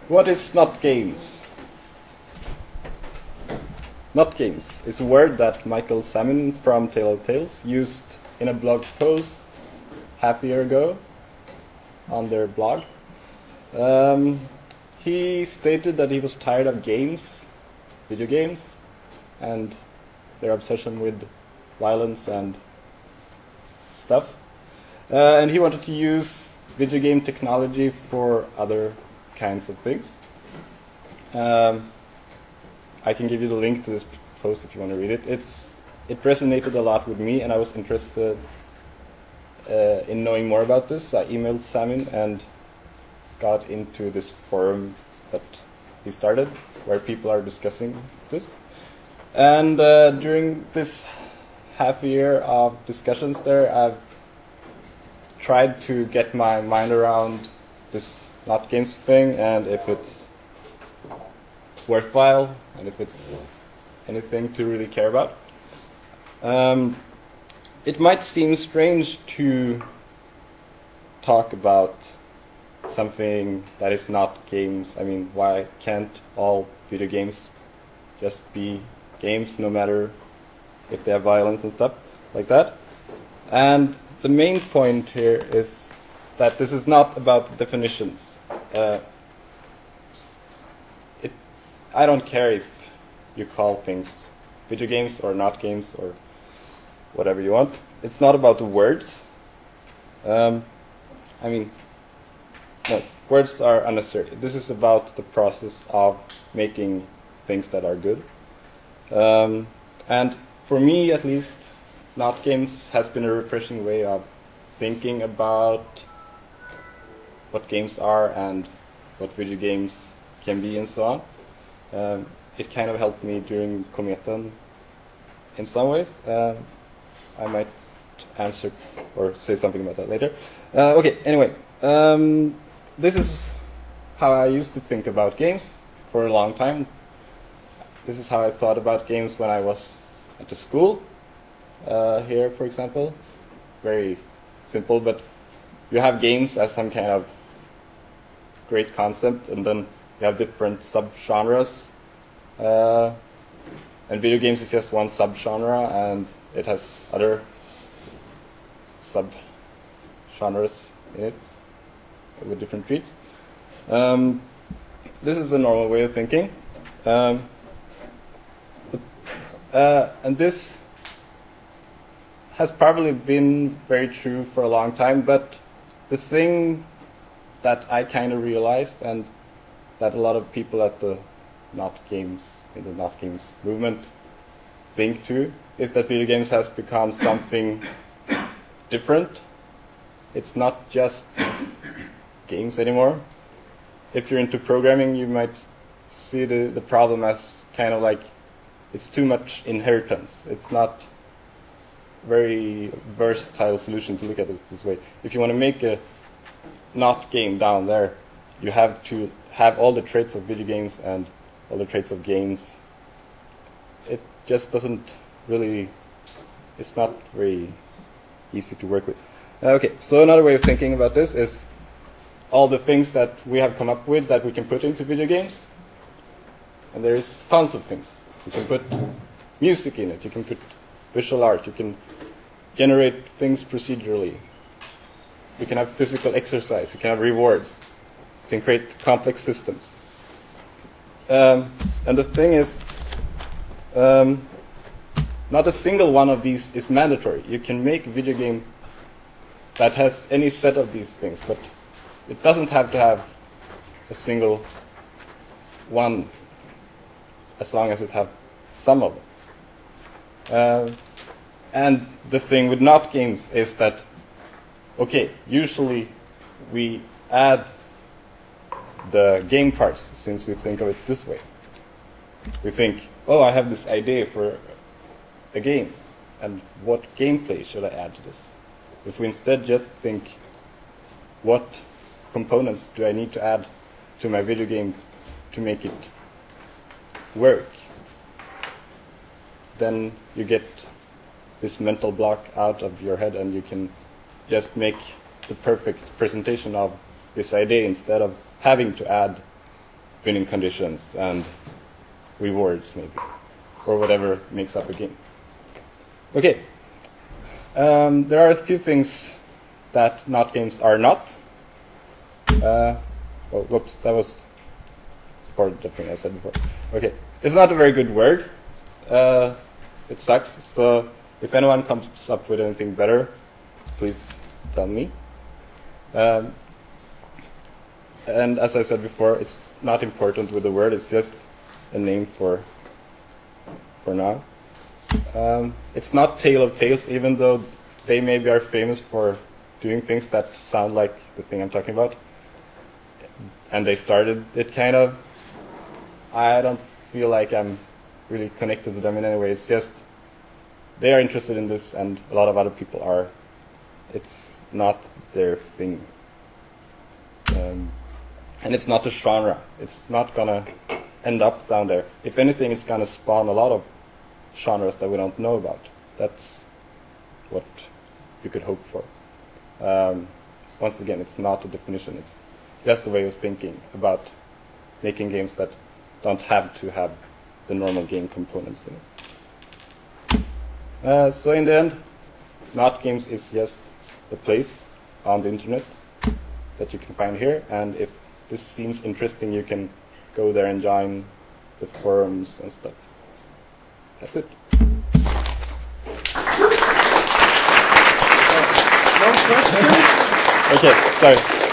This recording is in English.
What is not games? Not games is a word that Michael Salmon from Tale of Tales used in a blog post half a year ago on their blog. He stated that he was tired of games, video games, and their obsession with violence and stuff. And he wanted to use video game technology for other kinds of things. I can give you the link to this post if you want to read it. It resonated a lot with me, and I was interested in knowing more about this. I emailed Salmon and got into this forum that he started, where people are discussing this. And during this half a year of discussions there, I've tried to get my mind around this not games thing, and if it's worthwhile, and if it's anything to really care about. It might seem strange to talk about something that is not games. I mean, why can't all video games just be games, no matter if they have violence and stuff like that? And the main point here is that this is not about definitions. I don't care if you call things video games or not games or whatever you want. It's not about the words. I mean, no, words are unnecessary. This is about the process of making things that are good. And for me, at least, not games has been a refreshing way of thinking about what games are and what video games can be and so on. It kind of helped me during Kometen in some ways. I might answer or say something about that later. Okay, anyway, this is how I used to think about games for a long time. This is how I thought about games when I was at the school. Here, for example, very simple, but you have games as some kind of great concept, and then you have different sub-genres. And video games is just one sub-genre, and it has other sub-genres in it with different treats. This is a normal way of thinking. And this has probably been very true for a long time, but the thing that I kind of realized, and that a lot of people at the not games, in the not games movement think too, is that video games has become something different. It's not just games anymore. If you're into programming, you might see the problem as kind of like it's too much inheritance. It's not very versatile solution to look at it this way. If you want to make a not game down there, you have to have all the traits of video games and all the traits of games. It just doesn't really, it's not very easy to work with. Okay, so another way of thinking about this is all the things that we have come up with that we can put into video games. And there's tons of things. You can put music in it, you can put visual art, you can generate things procedurally. You can have physical exercise, you can have rewards, you can create complex systems. And the thing is, not a single one of these is mandatory. You can make a video game that has any set of these things, but it doesn't have to have a single one as long as it has some of them. And the thing with not games is that, okay, usually we add the game parts, since we think of it this way. We think, oh, I have this idea for a game, and what gameplay should I add to this? If we instead just think, what components do I need to add to my video game to make it work? Then you get this mental block out of your head, and you can just make the perfect presentation of this idea instead of having to add winning conditions and rewards, maybe, or whatever makes up a game. Okay, there are a few things that Notgames are not. Oh, whoops, that was part of the thing I said before. Okay, it's not a very good word. It sucks. So if anyone comes up with anything better, please tell me. And as I said before, it's not important with the word. It's just a name for now. It's not Tale of Tales, even though they maybe are famous for doing things that sound like the thing I'm talking about. And they started it kind of. I don't feel like I'm really connected to them in any way. It's just they are interested in this, and a lot of other people are. It's not their thing. And it's not a genre. It's not gonna end up down there. If anything, it's gonna spawn a lot of genres that we don't know about. That's what you could hope for. Once again, it's not a definition. It's just a way of thinking about making games that don't have to have the normal game components in it. So in the end, Notgames is just a place on the internet that you can find here, and if this seems interesting, you can go there and join the forums and stuff. That's it. No questions? Okay, sorry.